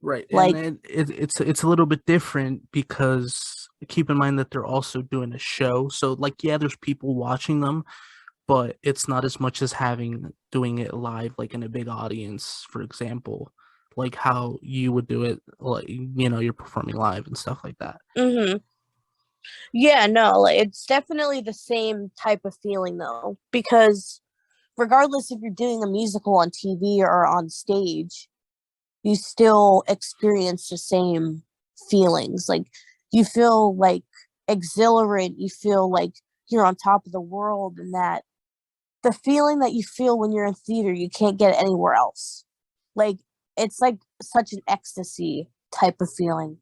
Right. And Like, it's a little bit different because keep in mind that they're also doing a show. So like yeah, there's people watching them, but it's not as much as having doing it live like in a big audience, for example, like how you would do it like you're performing live and stuff like that. hmm yeah, no, like, it's definitely the same type of feeling though, because regardless if you're doing a musical on TV or on stage, you still experience the same feelings. Like you feel like exhilarant, you feel like you're on top of the world, and that the feeling that you feel when you're in theater, you can't get anywhere else. Like it's like such an ecstasy type of feeling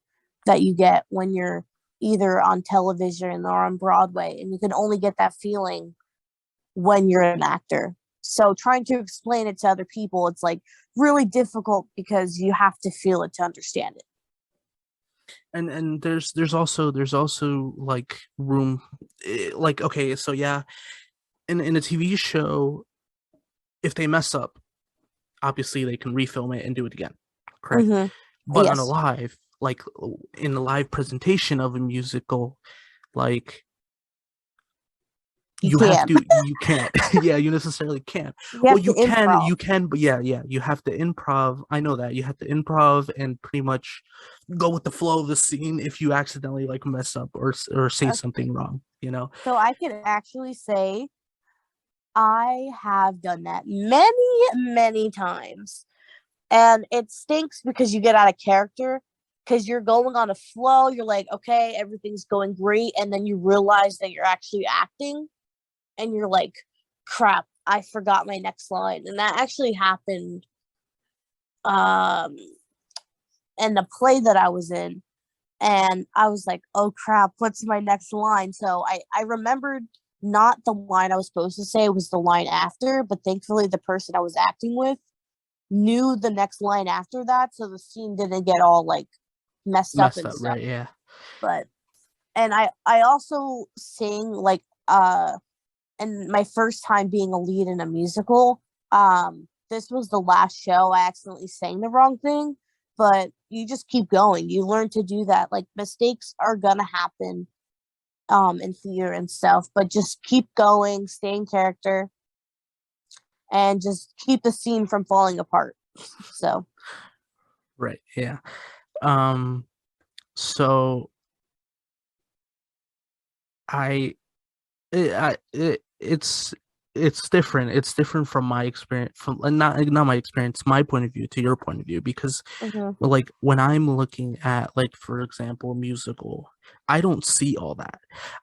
that you get when you're either on television or on Broadway, and you can only get that feeling when you're an actor. So trying to explain it to other people, it's like really difficult because you have to feel it to understand it. And there's also like room like okay, so yeah, in a TV show, if they mess up, obviously they can refilm it and do it again, correct? Mm-hmm. But on a Yes, live, like in the live presentation of a musical, like you you have can. to you can't yeah, you necessarily can't. You Well, have to improv. you can, but yeah, you have to improv. I know that you have to improv and pretty much go with the flow of the scene if you accidentally like mess up or say Okay. something wrong, you know. So I can actually say I have done that many times. And it stinks because you get out of character because you're going on a flow. You're like, okay, everything's going great. And then you realize that you're actually acting and you're like, crap, I forgot my next line. And that actually happened um, in the play that I was in. And I was like, oh crap, what's my next line? So I remembered not the line I was supposed to say, it was the line after, but thankfully the person I was acting with knew the next line after that, so the scene didn't get all like messed up Messed and up, stuff. right? Yeah. But and I also sing like and my first time being a lead in a musical, this was the last show I accidentally sang the wrong thing, but you just keep going. You learn to do that. Like mistakes are gonna happen in theater and stuff, but just keep going, stay in character, and just keep the scene from falling apart. So Right. Yeah. Um so I it's different. It's different from my experience, from not my experience, my point of view to your point of view, because mhm. like when I'm looking at like for example a musical, I don't see all that.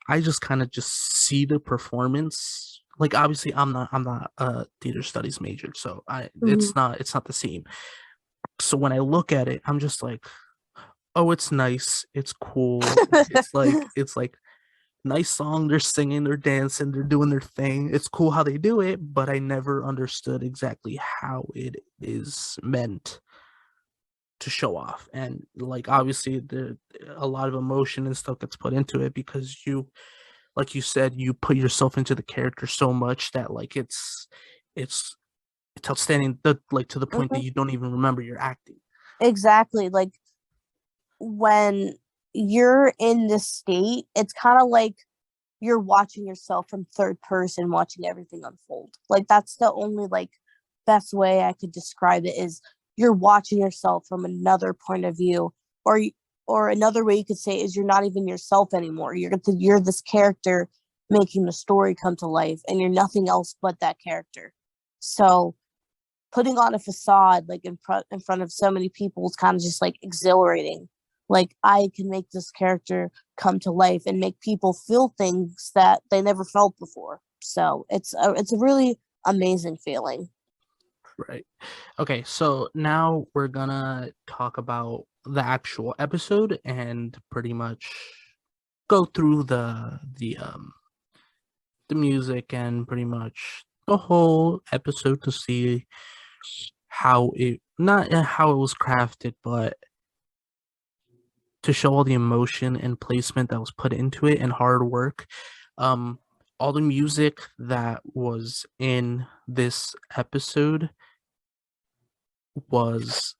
I just kind of just see the performance. Like obviously I'm not a theater studies major, so I Mhm. it's not the same. So when I look at it, I'm just like, oh, it's nice, it's cool. It's like nice song. They're singing, they're dancing, they're doing their thing. It's cool how they do it, but I never understood exactly how it is meant to show off. And like obviously, a lot of emotion and stuff gets put into it because like you said, you put yourself into the character so much that like it's it's outstanding. Like to the point that Mhm. you don't even remember you're acting. Exactly. Like when you're in this state, it's kind of like you're watching yourself from third person, watching everything unfold. Like that's the only like best way I could describe it is you're watching yourself from another point of view, or or another way you could say is you're not even yourself anymore. You're this character making the story come to life, and you're nothing else but that character. So putting on a facade like in front of so many people is kind of just like exhilarating. Like I can make this character come to life and make people feel things that they never felt before. So it's a really amazing feeling. Right. Okay, so now we're gonna talk about the actual episode and pretty much go through the music and pretty much the whole episode to see how it not how it was crafted, but to show all the emotion and placement that was put into it and hard work. Um, all the music that was in this episode was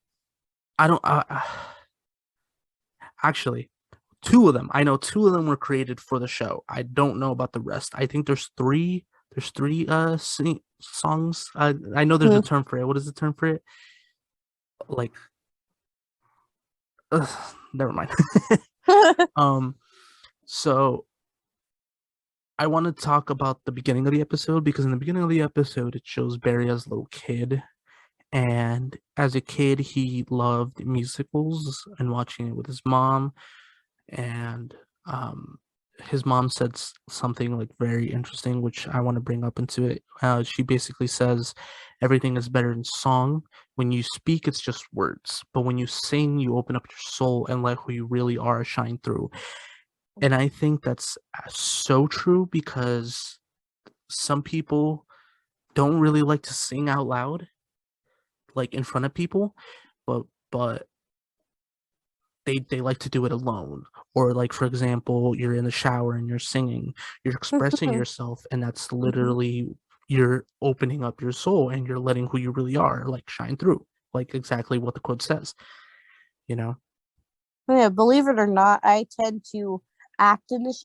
I don't. Actually, two of them. I know two of them were created for the show. I don't know about the rest. I think there's three. There's three songs. I know there's a Hmm. term for it. What is the term for it? Like, never mind. um, so I want to talk about the beginning of the episode because in the beginning of the episode it shows Barry as a little kid, and as a kid he loved musicals and watching it with his mom, and um his mom said something like very interesting which I want to bring up into it. She basically says everything is better in song. When you speak it's just words, but when you sing you open up your soul and let who you really are shine through. And I think that's so true because some people don't really like to sing out loud, like in front of people, but they like to do it alone. Or like for example, you're in the shower and you're singing, you're expressing yourself, and that's literally you're opening up your soul and you're letting who you really are like shine through, like exactly what the quote says, you know? Yeah, believe it or not, I tend to act in the